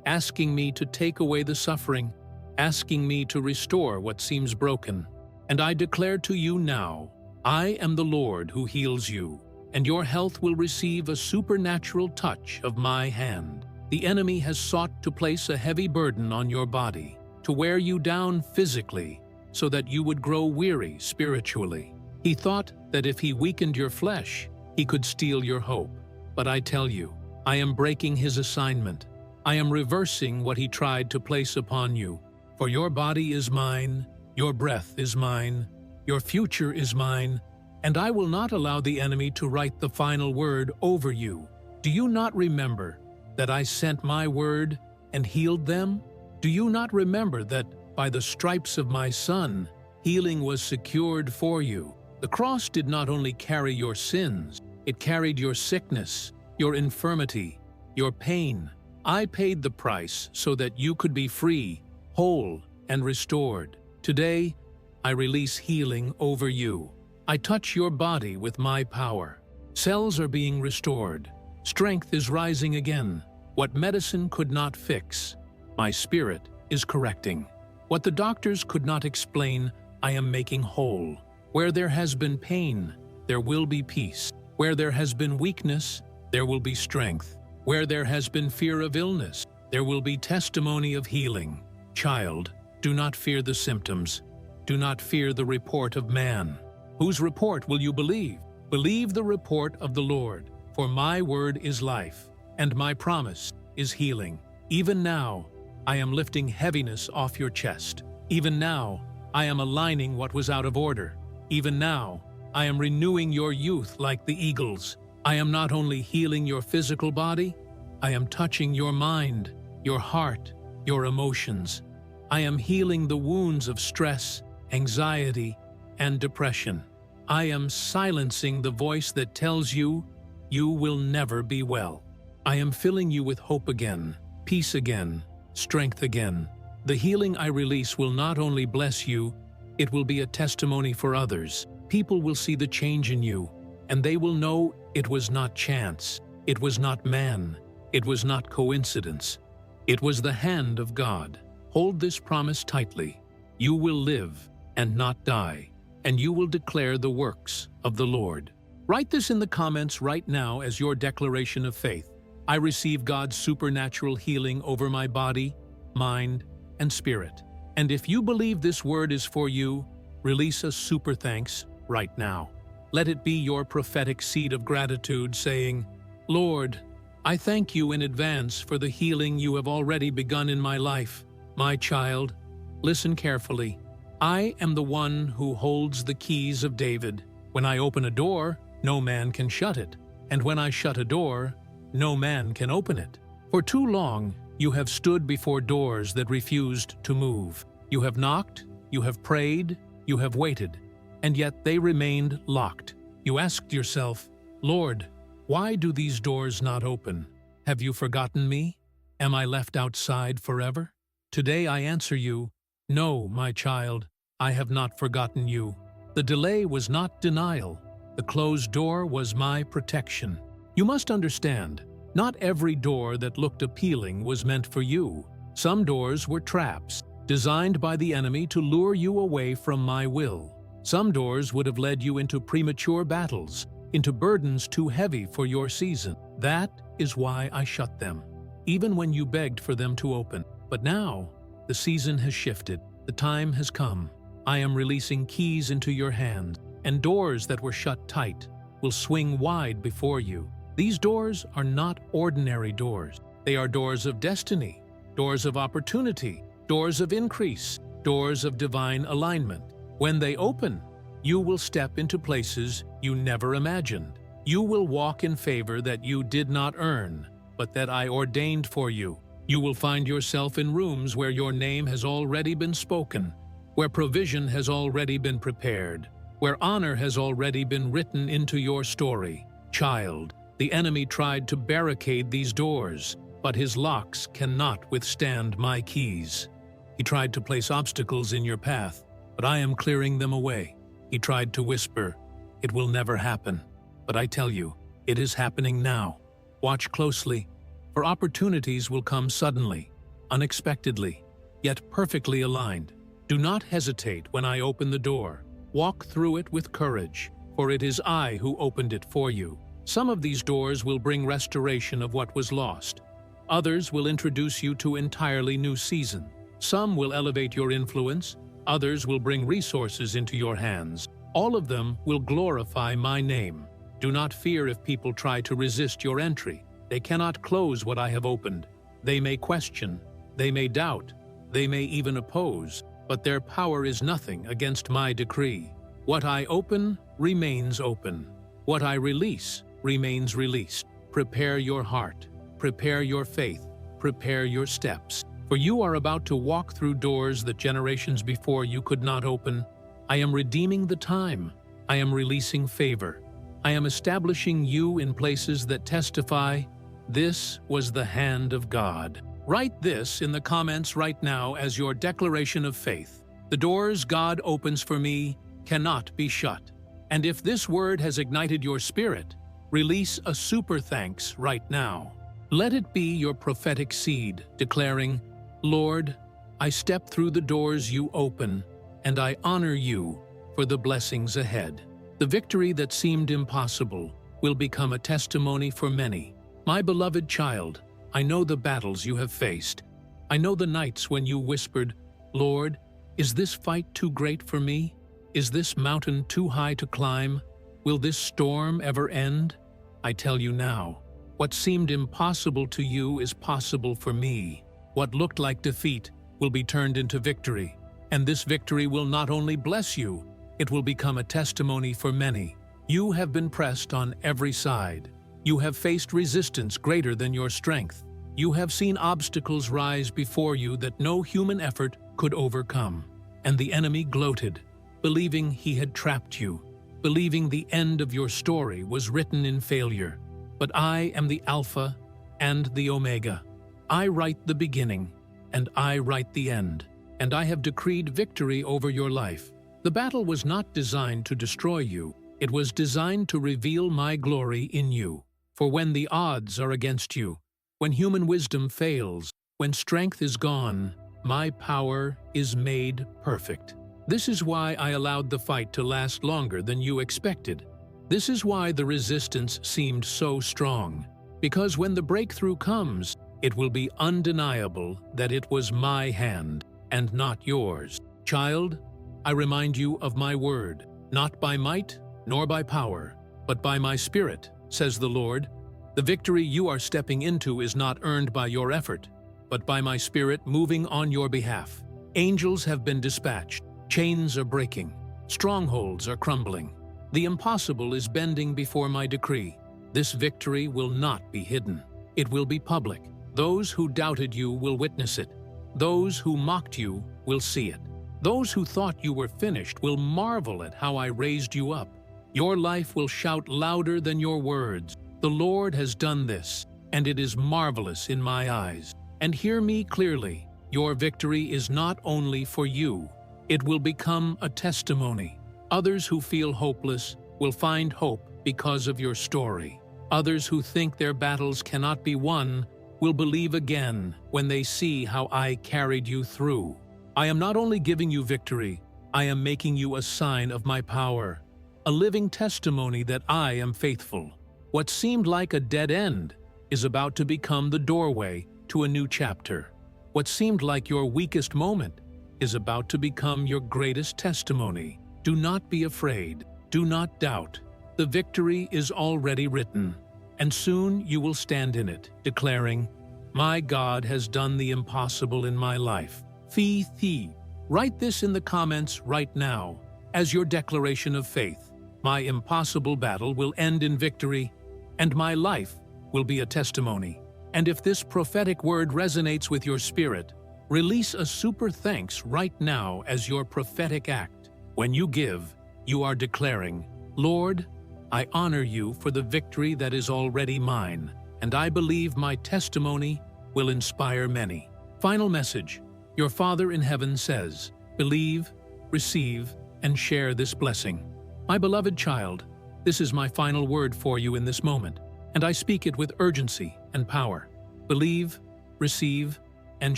asking me to take away the suffering, asking me to restore what seems broken. And I declare to you now, I am the Lord who heals you, and your health will receive a supernatural touch of my hand. The enemy has sought to place a heavy burden on your body, to wear you down physically, so that you would grow weary spiritually. He thought that if he weakened your flesh, he could steal your hope. But I tell you, I am breaking his assignment. I am reversing what he tried to place upon you. For your body is mine, your breath is mine, your future is mine, and I will not allow the enemy to write the final word over you. Do you not remember that I sent my word and healed them? Do you not remember that by the stripes of my Son, healing was secured for you? The cross did not only carry your sins, it carried your sickness, your infirmity, your pain. I paid the price so that you could be free, whole, and restored. Today, I release healing over you. I touch your body with my power. Cells are being restored. Strength is rising again. What medicine could not fix, my spirit is correcting. What the doctors could not explain, I am making whole. Where there has been pain, there will be peace. Where there has been weakness, there will be strength. Where there has been fear of illness, there will be testimony of healing. Child, do not fear the symptoms. Do not fear the report of man. Whose report will you believe? Believe the report of the Lord. For my word is life, and my promise is healing. Even now, I am lifting heaviness off your chest. Even now, I am aligning what was out of order. Even now, I am renewing your youth like the eagles. I am not only healing your physical body, I am touching your mind, your heart, your emotions. I am healing the wounds of stress, anxiety, and depression. I am silencing the voice that tells you, you will never be well. I am filling you with hope again, peace again, strength again. The healing I release will not only bless you, it will be a testimony for others. People will see the change in you, and they will know it was not chance, it was not man, it was not coincidence. It was the hand of God. Hold this promise tightly. You will live and not die, and you will declare the works of the Lord. Write this in the comments right now as your declaration of faith. I receive God's supernatural healing over my body, mind, and spirit. And if you believe this word is for you, release a super thanks right now. Let it be your prophetic seed of gratitude, saying, Lord, I thank you in advance for the healing you have already begun in my life. My child, listen carefully. I am the one who holds the keys of David. When I open a door, no man can shut it. And when I shut a door, no man can open it. For too long, you have stood before doors that refused to move. You have knocked, you have prayed, you have waited, and yet they remained locked. You asked yourself, Lord, why do these doors not open? Have you forgotten me? Am I left outside forever? Today I answer you, no, my child, I have not forgotten you. The delay was not denial. The closed door was my protection. You must understand, not every door that looked appealing was meant for you. Some doors were traps, designed by the enemy to lure you away from my will. Some doors would have led you into premature battles, into burdens too heavy for your season. That is why I shut them, even when you begged for them to open. But now, the season has shifted. The time has come. I am releasing keys into your hand, and doors that were shut tight will swing wide before you. These doors are not ordinary doors. They are doors of destiny, doors of opportunity, doors of increase, doors of divine alignment. When they open, you will step into places you never imagined. You will walk in favor that you did not earn, but that I ordained for you. You will find yourself in rooms where your name has already been spoken, where provision has already been prepared, where honor has already been written into your story. Child, the enemy tried to barricade these doors, but his locks cannot withstand my keys. He tried to place obstacles in your path, but I am clearing them away. He tried to whisper, "It will never happen." But I tell you, it is happening now. Watch closely, for opportunities will come suddenly, unexpectedly, yet perfectly aligned. Do not hesitate when I open the door. Walk through it with courage, for it is I who opened it for you. Some of these doors will bring restoration of what was lost. Others will introduce you to entirely new season. Some will elevate your influence. Others will bring resources into your hands. All of them will glorify my name. Do not fear if people try to resist your entry. They cannot close what I have opened. They may question, they may doubt, they may even oppose, but their power is nothing against my decree. What I open remains open. What I release remains released. Prepare your heart, prepare your faith, prepare your steps. For you are about to walk through doors that generations before you could not open. I am redeeming the time. I am releasing favor. I am establishing you in places that testify, this was the hand of God. Write this in the comments right now as your declaration of faith. The doors God opens for me cannot be shut. And if this word has ignited your spirit, release a super thanks right now. Let it be your prophetic seed, declaring, Lord, I step through the doors you open, and I honor you for the blessings ahead. The victory that seemed impossible will become a testimony for many. My beloved child, I know the battles you have faced. I know the nights when you whispered, Lord, is this fight too great for me? Is this mountain too high to climb? Will this storm ever end? I tell you now, what seemed impossible to you is possible for me. What looked like defeat will be turned into victory. And this victory will not only bless you, it will become a testimony for many. You have been pressed on every side. You have faced resistance greater than your strength. You have seen obstacles rise before you that no human effort could overcome. And the enemy gloated, believing he had trapped you, believing the end of your story was written in failure. But I am the Alpha and the Omega. I write the beginning, and I write the end, and I have decreed victory over your life. The battle was not designed to destroy you. It was designed to reveal my glory in you. For when the odds are against you, when human wisdom fails, when strength is gone, my power is made perfect. This is why I allowed the fight to last longer than you expected. This is why the resistance seemed so strong. Because when the breakthrough comes, it will be undeniable that it was my hand and not yours. Child, I remind you of my word, not by might nor by power, but by my spirit, says the Lord. The victory you are stepping into is not earned by your effort, but by my spirit moving on your behalf. Angels have been dispatched, chains are breaking, strongholds are crumbling. The impossible is bending before my decree. This victory will not be hidden. It will be public. Those who doubted you will witness it. Those who mocked you will see it. Those who thought you were finished will marvel at how I raised you up. Your life will shout louder than your words. The Lord has done this, and it is marvelous in my eyes. And hear me clearly, your victory is not only for you. It will become a testimony. Others who feel hopeless will find hope because of your story. Others who think their battles cannot be won will believe again when they see how I carried you through. I am not only giving you victory, I am making you a sign of my power, a living testimony that I am faithful. What seemed like a dead end is about to become the doorway to a new chapter. What seemed like your weakest moment is about to become your greatest testimony. Do not be afraid. Do not doubt. The victory is already written, and soon you will stand in it, declaring, My God has done the impossible in my life. Thi. Write this in the comments right now as your declaration of faith. My impossible battle will end in victory, and my life will be a testimony. And if this prophetic word resonates with your spirit, release a super thanks right now as your prophetic act. When you give, you are declaring, Lord, I honor you for the victory that is already mine, and I believe my testimony will inspire many. Final message. Your Father in heaven says, believe, receive, and share this blessing. My beloved child, this is my final word for you in this moment, and I speak it with urgency and power. Believe, receive, and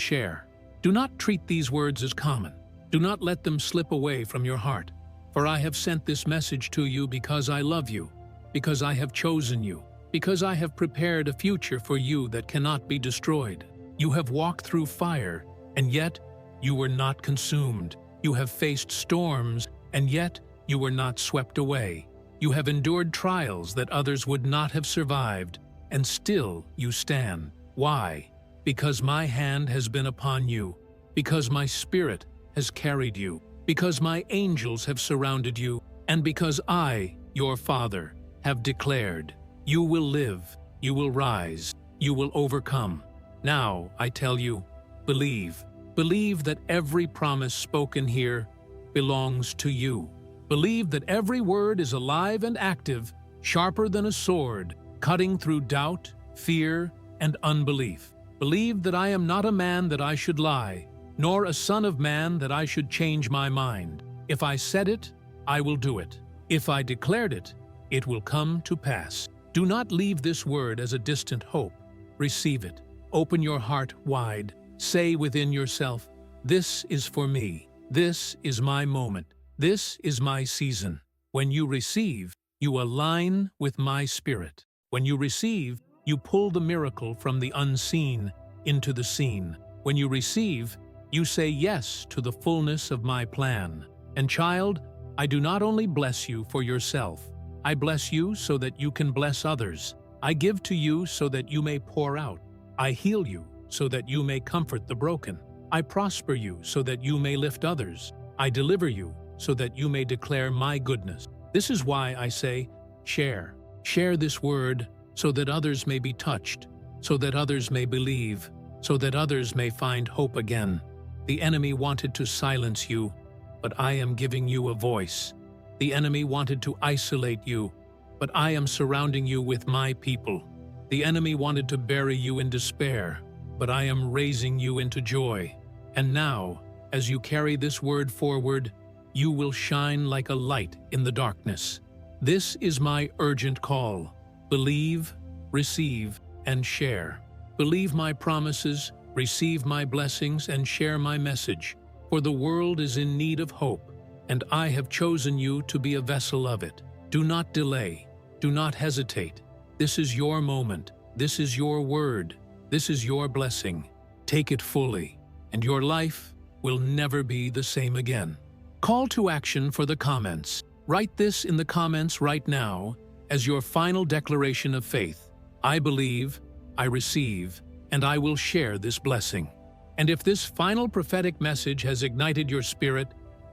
share. Do not treat these words as common. Do not let them slip away from your heart. For I have sent this message to you because I love you, because I have chosen you, because I have prepared a future for you that cannot be destroyed. You have walked through fire, and yet you were not consumed. You have faced storms, and yet you were not swept away. You have endured trials that others would not have survived, and still you stand. Why? Because my hand has been upon you, because my Spirit has carried you, because my angels have surrounded you, and because I, your Father, have declared, you will live, you will rise, you will overcome. Now, I tell you, believe. Believe that every promise spoken here belongs to you. Believe that every word is alive and active, sharper than a sword, cutting through doubt, fear, and unbelief. Believe that I am not a man that I should lie, nor a son of man that I should change my mind. If I said it, I will do it. If I declared it, it will come to pass. Do not leave this word as a distant hope. Receive it. Open your heart wide. Say within yourself, this is for me. This is my moment. This is my season. When you receive, you align with my Spirit. When you receive, you pull the miracle from the unseen into the seen. When you receive, you say yes to the fullness of my plan. And child, I do not only bless you for yourself. I bless you so that you can bless others. I give to you so that you may pour out. I heal you so that you may comfort the broken. I prosper you so that you may lift others. I deliver you so that you may declare my goodness. This is why I say, share. Share this word so that others may be touched, so that others may believe, so that others may find hope again. The enemy wanted to silence you, but I am giving you a voice. The enemy wanted to isolate you, but I am surrounding you with my people. The enemy wanted to bury you in despair, but I am raising you into joy. And now, as you carry this word forward, you will shine like a light in the darkness. This is my urgent call. Believe, receive, and share. Believe my promises, receive my blessings, and share my message. For the world is in need of hope, and I have chosen you to be a vessel of it. Do not delay. Do not hesitate. This is your moment. This is your word. This is your blessing. Take it fully, and your life will never be the same again. Call to action for the comments. Write this in the comments right now as your final declaration of faith. I believe, I receive, and I will share this blessing. And if this final prophetic message has ignited your spirit,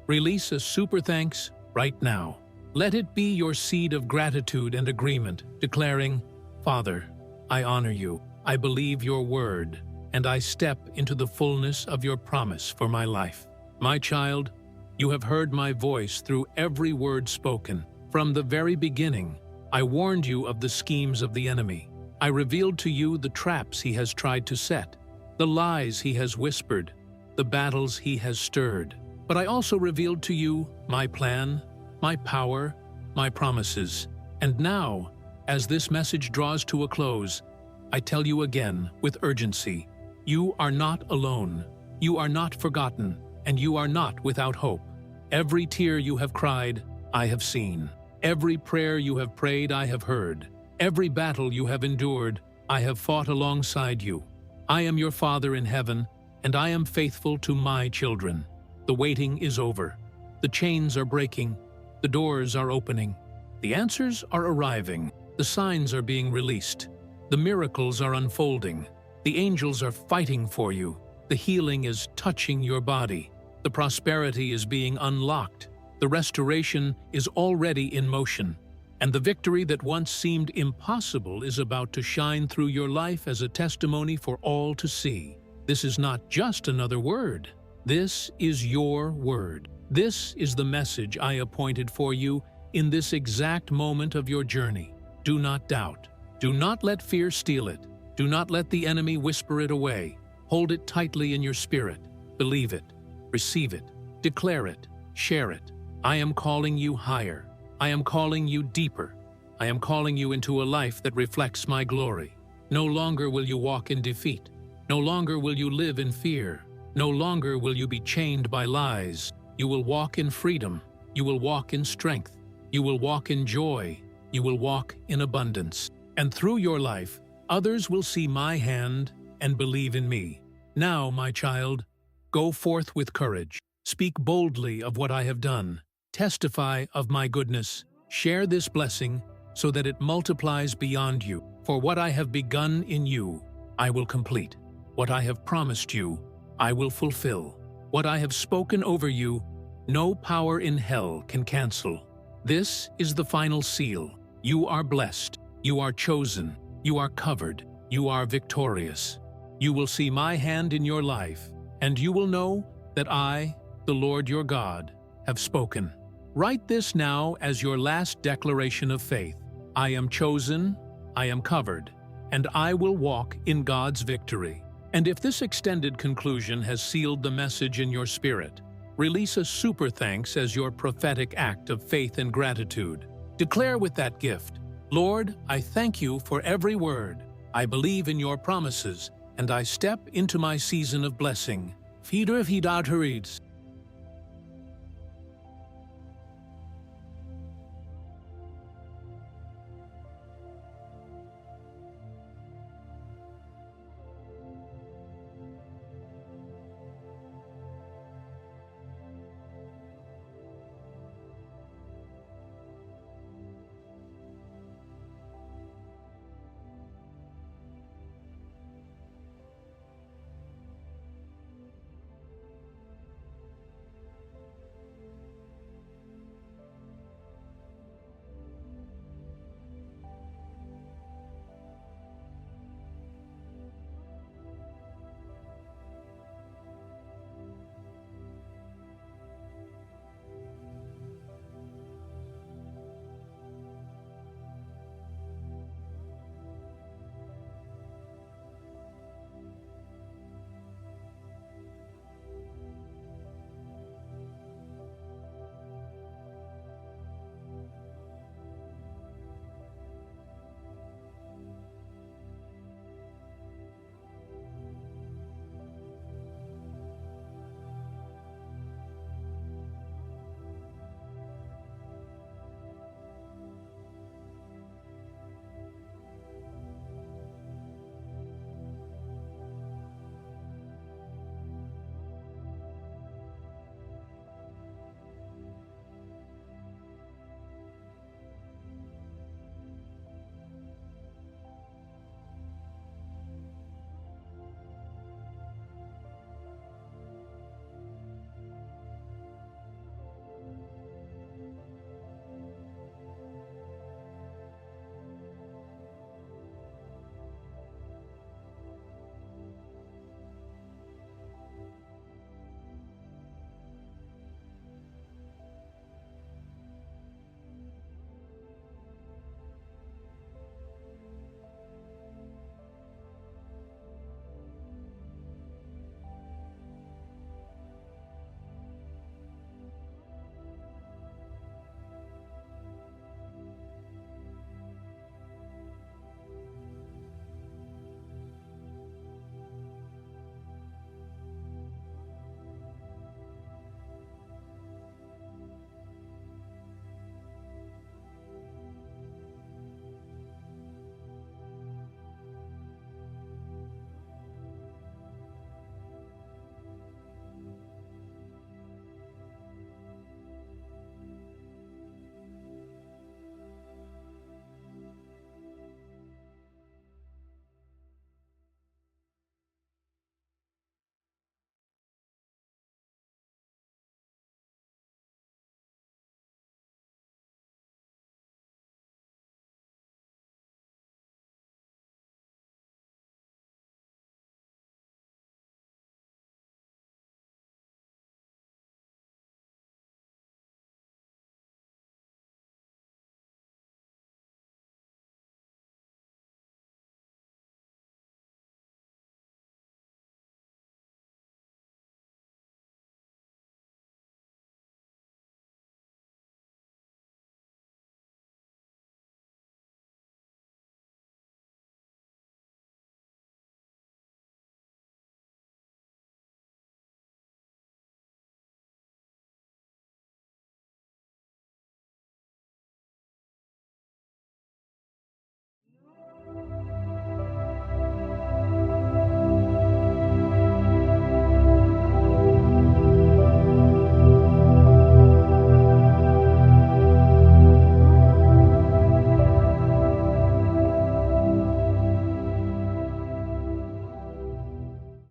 release a super thanks right now. Let it be your seed of gratitude and agreement, declaring, Father, I honor you, I believe your word, and I step into the fullness of your promise for my life. My child, you have heard my voice through every word spoken. From the very beginning, I warned you of the schemes of the enemy. I revealed to you the traps he has tried to set, the lies he has whispered, the battles he has stirred. But I also revealed to you my plan, my power, my promises. And now, as this message draws to a close, I tell you again with urgency, you are not alone, you are not forgotten, and you are not without hope. Every tear you have cried, I have seen. Every prayer you have prayed, I have heard. Every battle you have endured, I have fought alongside you. I am your Father in heaven, and I am faithful to my children. The waiting is over. The chains are breaking. The doors are opening. The answers are arriving. The signs are being released. The miracles are unfolding. The angels are fighting for you. The healing is touching your body. The prosperity is being unlocked. The restoration is already in motion. And the victory that once seemed impossible is about to shine through your life as a testimony for all to see. This is not just another word. This is your word. This is the message I appointed for you in this exact moment of your journey. Do not doubt. Do not let fear steal it. Do not let the enemy whisper it away. Hold it tightly in your spirit. Believe it. Receive it. Declare it. Share it. I am calling you higher. I am calling you deeper. I am calling you into a life that reflects my glory. No longer will you walk in defeat. No longer will you live in fear. No longer will you be chained by lies. You will walk in freedom. You will walk in strength. You will walk in joy. You will walk in abundance. And through your life, others will see my hand and believe in me. Now, my child, go forth with courage. Speak boldly of what I have done. Testify of my goodness. Share this blessing so that it multiplies beyond you. For what I have begun in you, I will complete. What I have promised you, I will fulfill. What I have spoken over you, no power in hell can cancel. This is the final seal. You are blessed. You are chosen. You are covered. You are victorious. You will see my hand in your life, and you will know that I, the Lord your God, have spoken. Write this now as your last declaration of faith. I am chosen, I am covered, and I will walk in God's victory. And if this extended conclusion has sealed the message in your spirit, release a super thanks as your prophetic act of faith and gratitude. Declare with that gift, Lord, I thank you for every word. I believe in your promises, and I step into my season of blessing. Fieder